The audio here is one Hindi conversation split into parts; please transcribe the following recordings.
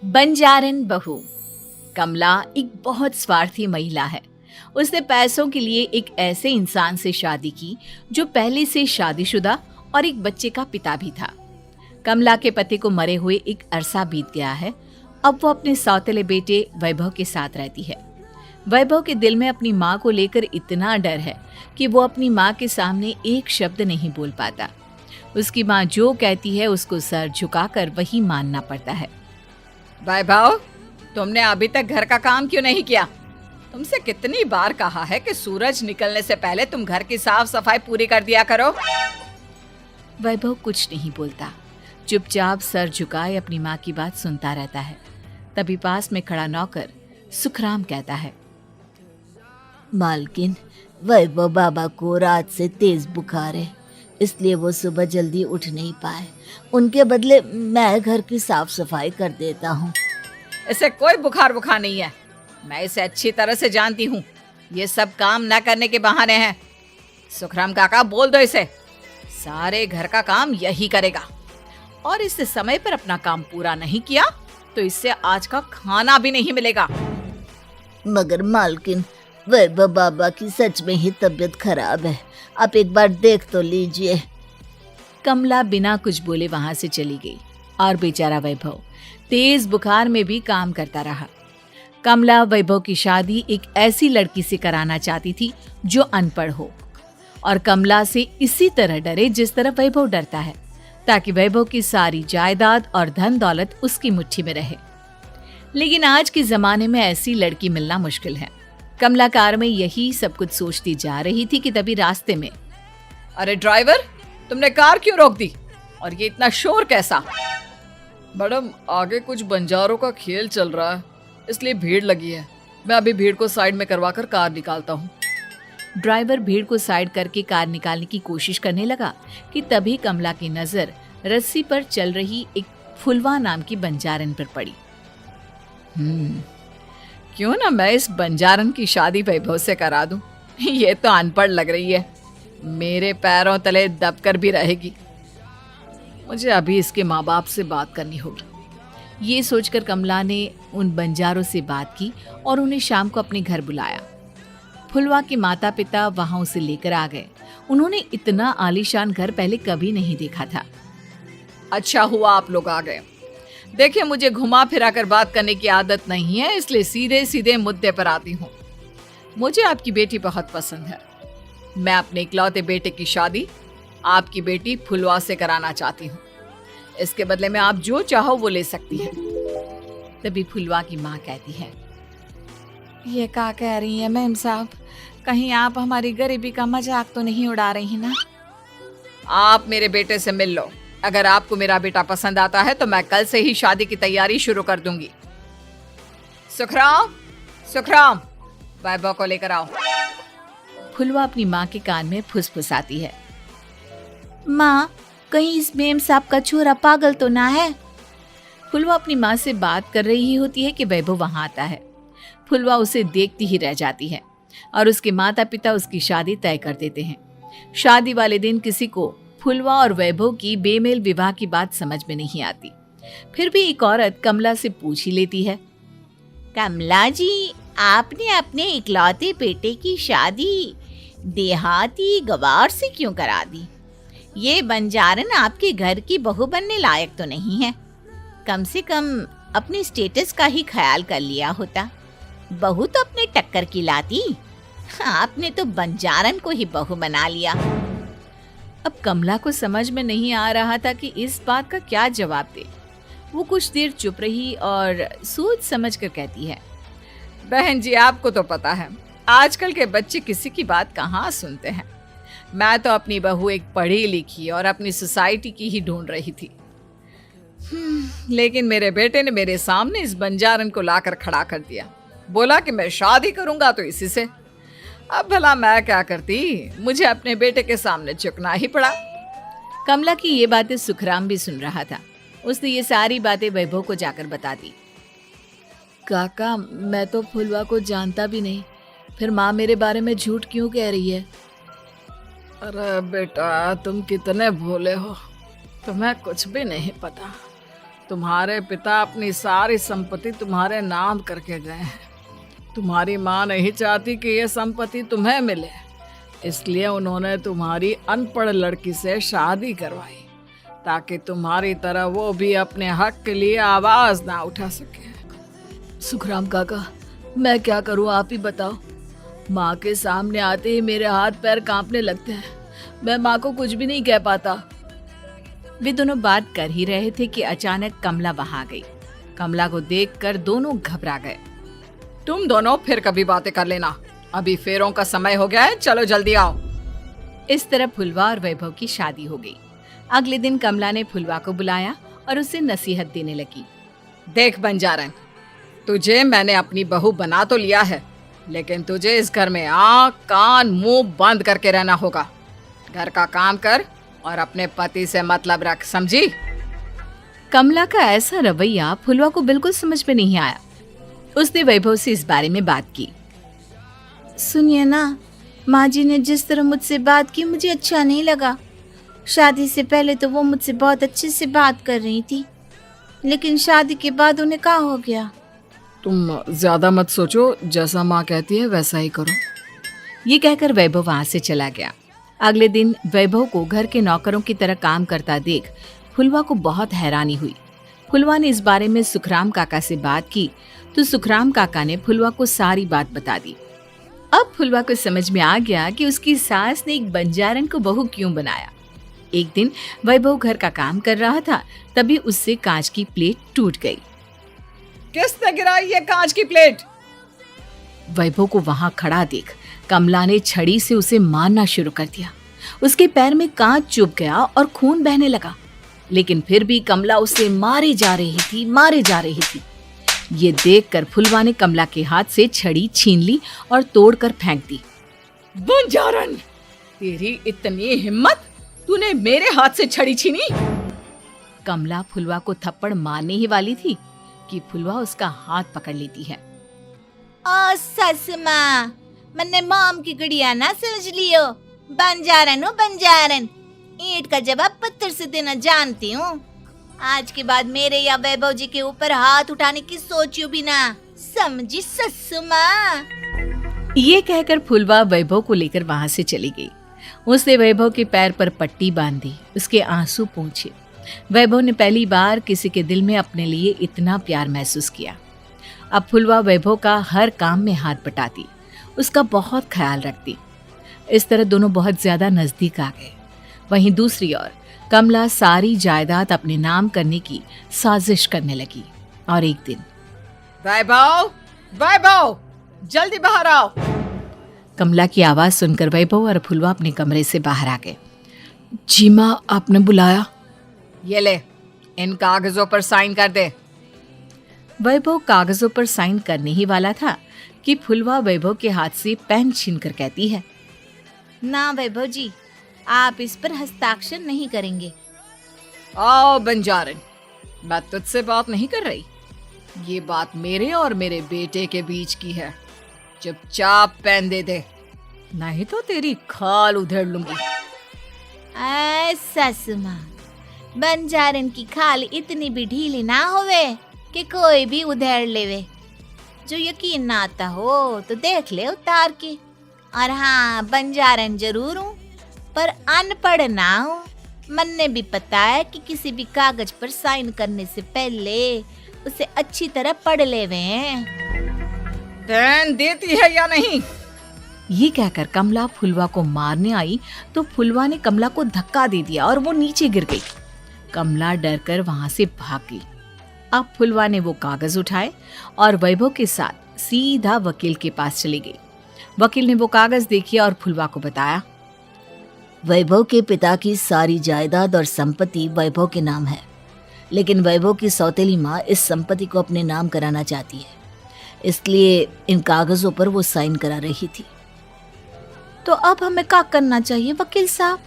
बंजारन बहू। कमला एक बहुत स्वार्थी महिला है। उसने पैसों के लिए एक ऐसे इंसान से शादी की जो पहले से शादीशुदा और एक बच्चे का पिता भी था। कमला के पति को मरे हुए एक अरसा बीत गया है। अब वो अपने सौतेले बेटे वैभव के साथ रहती है। वैभव के दिल में अपनी माँ को लेकर इतना डर है कि वो अपनी माँ के सामने एक शब्द नहीं बोल पाता। उसकी माँ जो कहती है उसको सर झुकाकर वही मानना पड़ता है। वैभव, तुमने अभी तक घर का काम क्यों नहीं किया? तुमसे कितनी बार कहा है कि सूरज निकलने से पहले तुम घर की साफ सफाई पूरी कर दिया करो। वैभव कुछ नहीं बोलता, चुपचाप सर झुकाए अपनी माँ की बात सुनता रहता है। तभी पास में खड़ा नौकर सुखराम कहता है, मालकिन, वैभव बाबा को रात से तेज बुखार है, इसलिए वो सुबह जल्दी उठ नहीं पाए। उनके बदले मैं घर की साफ सफाई कर देता हूँ। इसे कोई बुखार नहीं है। मैं इसे अच्छी तरह से जानती हूँ। ये सब काम न करने के बहाने हैं। सुखराम काका, बोल दो इसे, सारे घर का काम यही करेगा। और इससे समय पर अपना काम पूरा नहीं किया तो इससे आज का खाना भी नहीं मिलेगा। मगर मालकिन, वैभव बाबा की सच में ही तबीयत खराब है, आप एक बार देख तो लीजिए। कमला बिना कुछ बोले वहां से चली गई और बेचारा वैभव तेज बुखार में भी काम करता रहा। कमला वैभव की शादी एक ऐसी लड़की से कराना चाहती थी जो अनपढ़ हो और कमला से इसी तरह डरे जिस तरह वैभव डरता है, ताकि वैभव की सारी जायदाद और धन दौलत उसकी मुट्ठी में रहे। लेकिन आज के जमाने में ऐसी लड़की मिलना मुश्किल है। कमला कार में यही सब कुछ सोचती जा रही थी कि तभी रास्ते में, अरे ड्राइवर, तुमने कार क्यों रोक दी? और ये इतना शोर कैसा? मैडम, आगे कुछ बंजारों का खेल चल रहा है, इसलिए भीड़ लगी है। मैं अभी भीड़ को साइड में करवाकर कार निकालता हूँ। ड्राइवर भीड़ को साइड करके कार निकालने की कोशिश करने लगा कि तभी कमला की नजर रस्सी पर चल रही एक फुलवा नाम की बंजारन पर पड़ी। क्यों ना मैं इस बंजारन की शादी वैभव से करा दूं? ये तो अनपढ़ लग रही है, मेरे पैरों तले दबकर भी रहेगी। मुझे अभी इसके माँ बाप से बात करनी होगी। ये सोचकर कमला ने उन बंजारों से बात की और उन्हें शाम को अपने घर बुलाया। फुलवा के माता पिता वहां उसे लेकर आ गए। उन्होंने इतना आलीशान घर पहले कभी नहीं देखा था। अच्छा हुआ आप लोग आ गए। देखिए, मुझे घुमा फिरा कर बात करने की आदत नहीं है, इसलिए सीधे सीधे मुद्दे पर आती हूँ। मुझे आपकी बेटी बहुत पसंद है। मैं अपने इकलौते बेटे की शादी आपकी बेटी फुलवा से कराना चाहती हूँ। इसके बदले में आप जो चाहो वो ले सकती हैं। तभी फुलवा की माँ कहती है, ये क्या कह रही है मैम साहब? कहीं आप हमारी गरीबी का मजाक तो नहीं उड़ा रही ना? आप मेरे बेटे से मिल लो। अगर आपको मेरा बेटा पसंद आता है तो मैं कल से ही शादी की तैयारी शुरू कर दूंगी। सुखराम, वैभव को लेकर आओ। फुलवा अपनी माँ के कान में फुसफुसाती है, माँ, कहीं इस मेम साहब का छोरा पागल तो ना है? फुलवा अपनी माँ से बात कर रही होती है कि वैभव वहां आता है। फुलवा उसे देखती ही रह जाती है और उसके माता पिता उसकी शादी तय कर देते हैं। शादी वाले दिन किसी को फुलवा और वैभव की बेमेल विवाह की बात समझ में नहीं आती। फिर भी एक औरत कमला से पूछ ही लेती है, कमला जी, आपने अपने इकलौते बेटे की शादी देहाती गवार से क्यों करा दी? ये बंजारन आपके घर की बहू बनने लायक तो नहीं है। कम से कम अपने स्टेटस का ही ख्याल कर लिया होता। बहू तो अपने टक्कर की लाती, आपने तो बंजारन को ही बहू बना लिया। अब कमला को समझ में नहीं आ रहा था कि इस बात का क्या जवाब दे। वो कुछ देर चुप रही और सोच समझ कर कहती है, बहन जी, आपको तो पता है आजकल के बच्चे किसी की बात कहाँ सुनते हैं। मैं तो अपनी बहू एक पढ़ी लिखी और अपनी सोसाइटी की ही ढूंढ रही थी। लेकिन मेरे बेटे ने मेरे सामने इस बंजारन को लाकर खड़ा कर दिया। बोला कि मैं शादी करूंगा तो इसी से। अब भला मैं क्या करती, मुझे अपने बेटे के सामने झुकना ही पड़ा। कमला की ये बातें सुखराम भी सुन रहा था। उसने ये सारी बातें वैभव को जाकर बता दी। काका, मैं तो फुलवा को जानता भी नहीं, फिर माँ मेरे बारे में झूठ क्यों कह रही है? अरे बेटा, तुम कितने भोले हो, तुम्हें कुछ भी नहीं पता। तुम्हारे पिता अपनी सारी संपत्ति तुम्हारे नाम करके गए हैं। तुम्हारी माँ नहीं चाहती कि ये संपत्ति तुम्हें मिले, इसलिए उन्होंने तुम्हारी अनपढ़ लड़की से शादी करवाई ताकि तुम्हारी तरह वो भी अपने हक के लिए आवाज ना उठा सके। सुखराम काका, मैं क्या करूं, आप ही बताओ। माँ के सामने आते ही मेरे हाथ पैर कांपने लगते हैं। मैं माँ को कुछ भी नहीं कह पाता। वे दोनों बात कर ही रहे थे कि अचानक कमला वहां आ गई। कमला को देखकर दोनों घबरा गए। तुम दोनों फिर कभी बातें कर लेना, अभी फेरों का समय हो गया है, चलो जल्दी आओ। इस तरह फुलवा और वैभव की शादी हो गई। अगले दिन कमला ने फुलवा को बुलाया और उसे नसीहत देने लगी। देख बंजारन, तुझे मैंने अपनी बहू बना तो लिया है, लेकिन तुझे इस घर में आँख कान मुंह बंद करके रहना होगा। घर का काम कर और अपने पति से मतलब रख, समझी? कमला का ऐसा रवैया फुलवा को बिल्कुल समझ में नहीं आया। उसने वैभव से इस बारे में बात की। सुनिए ना, माँ जी ने जिस तरह मुझसे बात की मुझे अच्छा नहीं लगा। शादी से पहले तो वो मुझसे बहुत अच्छे से बात कर रही थी, लेकिन शादी के बाद उन्हें क्या हो गया? तुम ज्यादा मत सोचो, जैसा माँ कहती है वैसा ही करो। ये कहकर वैभव वहां से चला गया। अगले दिन वैभव को घर के नौकरों की तरह काम करता देख फुलवा को बहुत हैरानी हुई। फुलवा ने इस बारे में सुखराम काका से बात की तो सुखराम काका ने फुलवा को सारी बात बता दी। अब फुलवा को समझ में आ गया कि उसकी सास ने एक बंजारन को बहू क्यों बनाया। एक दिन वैभव घर का काम कर रहा था, तभी उससे कांच की प्लेट टूट गई। किसने गिराई ये कांच की प्लेट? वैभव को वहां खड़ा देख कमला ने छड़ी से उसे मारना शुरू कर दिया। उसके पैर में कांच चुभ गया और खून बहने लगा, लेकिन फिर भी कमला उसे मारे जा रही थी। ये देखकर फुलवा ने कमला के हाथ से छड़ी छीन ली और तोड़कर फेंक दी। बंजारन, तेरी इतनी हिम्मत, तूने मेरे हाथ से छड़ी छीनी? कमला फुलवा को थप्पड़ मारने ही वाली थी कि फुलवा उसका हाथ पकड़ लेती है। ओ सस माँ, मैंने मॉम की गुड़िया ना समझ लियो। बंजारन हो बंजारन, ईंट का जवाब पत्थर से देना जानती हूँ। आज के बाद मेरे या वैभव जी के ऊपर हाथ उठाने की सोचियो भी ना, समझी ससु माँ? ये कहकर फुलवा वैभव को लेकर वहां से चली गई। उसने वैभव के पैर पर पट्टी बांधी, उसके आंसू पोंछे। वैभव ने पहली बार किसी के दिल में अपने लिए इतना प्यार महसूस किया। अब फुलवा वैभव का हर काम में हाथ बटाती, उसका बहुत ख्याल रखती। इस तरह दोनों बहुत ज्यादा नजदीक आ गए। वहीं दूसरी ओर कमला सारी जायदाद अपने नाम करने की साजिश करने लगी। और एक दिन, वैभव, जल्दी बाहर आओ। कमला की आवाज सुनकर वैभव और फुलवा अपने कमरे से बाहर आ गए। जी माँ, आपने बुलाया? ये ले, इन कागजों पर साइन कर दे। वैभव कागजों पर साइन करने ही वाला था कि फुलवा वैभव के हाथ से पेन छीनकर कहती है, ना वैभव जी, आप इस पर हस्ताक्षर नहीं करेंगे। आओ बंजारन, मैं तुझसे बात नहीं कर रही। ये बात मेरे और मेरे बेटे के बीच की है। चुपचाप पेन दे दे, नहीं तो तेरी खाल उधेड़ लूंगी। ससु माँ, बंजारन की खाल इतनी भी ढीली ना होवे कि कोई भी उधेड़ लेवे। जो यकीन ना आता हो तो देख ले उतार के। और हाँ, बंजारन जरूर हूँ पर अनपढ़ ना हूँ। मन्ने भी पता है कि किसी भी कागज पर साइन करने से पहले उसे अच्छी तरह पढ़ लेवे हैं। पेन देती है या नहीं? ये कहकर कमला फुलवा को मारने आई तो फुलवा ने कमला को धक्का दे दिया और वो नीचे गिर गई। कमला डरकर वहां से भाग गई। अब फुलवा ने वो कागज उठाए और वैभव के साथ सीधा वकील के पास चली गई। वकील ने वो कागज देखे और फुलवा को बताया, वैभव के पिता की सारी जायदाद और संपत्ति वैभव के नाम है, लेकिन वैभव की सौतेली माँ इस संपत्ति को अपने नाम कराना चाहती है, इसलिए इन कागजों पर वो साइन करा रही थी। तो अब हमें क्या करना चाहिए वकील साहब?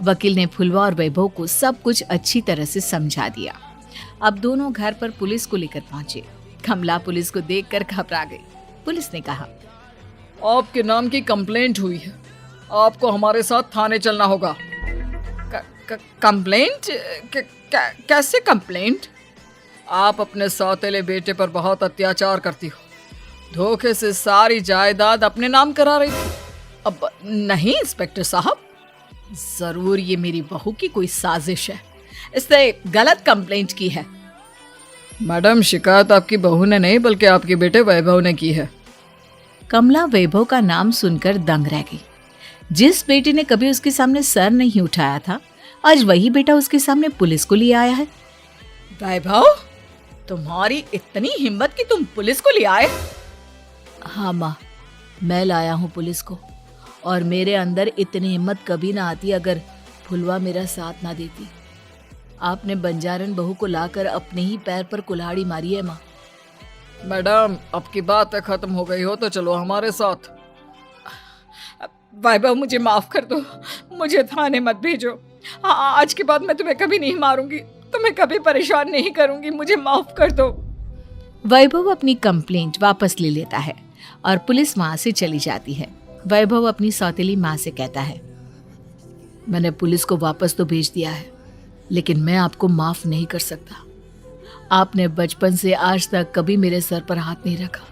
वकील ने फुलवा और वैभव को सब कुछ अच्छी तरह से समझा दिया। अब दोनों घर पर पुलिस को लेकर पहुंचे। कमला पुलिस को देखकर घबरा गई। पुलिस ने कहा, आपके नाम की कंप्लेंट हुई है, आपको हमारे साथ थाने चलना होगा। कंप्लेंट? कैसे कंप्लेंट? आप अपने सौतेले बेटे पर बहुत अत्याचार करती हो, धोखे से सारी जायदाद अपने नाम करा रही थी। अब नहीं इंस्पेक्टर साहब, जरूर ये मेरी बहू की कोई साजिश है, इसने गलत कंप्लेंट की है। मैडम, शिकायत आपकी बहू ने नहीं बल्कि आपके बेटे वैभव ने की है। कमला वैभव का नाम सुनकर दंग रह गई। जिस बेटे ने कभी उसके सामने सर नहीं उठाया था, आज वही बेटा उसके सामने पुलिस को लिए आया है। वैभव, तुम्हारी इतनी हिम्मत कि तुम पुलिस को ले आए? हाँ माँ, मैं लाया हूँ पुलिस को, और मेरे अंदर इतनी हिम्मत कभी ना आती अगर फुलवा मेरा साथ ना देती। आपने बंजारन बहू को लाकर अपने ही पैर पर कुल्हाड़ी मारी है माँ। मैडम, अब की बात खत्म हो गई हो तो चलो हमारे साथ। वैभव, मुझे माफ कर दो, मुझे थाने मत भेजो। आज के बाद मैं तुम्हें कभी नहीं मारूंगी, तुम्हें कभी परेशान नहीं करूंगी, मुझे माफ कर दो। वैभव अपनी कंप्लेंट वापस ले लेता है और पुलिस वहां से चली जाती है। वैभव अपनी सौतेली माँ से कहता है, मैंने पुलिस को वापस तो भेज दिया है, लेकिन मैं आपको माफ नहीं कर सकता। आपने बचपन से आज तक कभी मेरे सर पर हाथ नहीं रखा,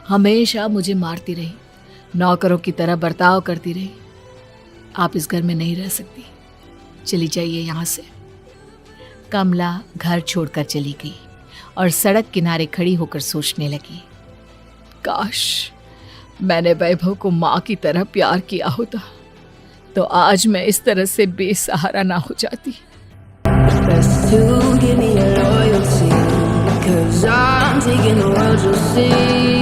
हमेशा मुझे मारती रही, नौकरों की तरह बर्ताव करती रही। आप इस घर में नहीं रह सकती, चली जाइए यहाँ से। कमला घर छोड़कर चली गई और सड़क किनारे खड़ी होकर सोचने लगी, काश मैंने वैभव को माँ की तरह प्यार किया होता तो आज मैं इस तरह से बेसहारा ना हो जाती। Best to give me your loyalty, 'cause I'm taking the world you'll see.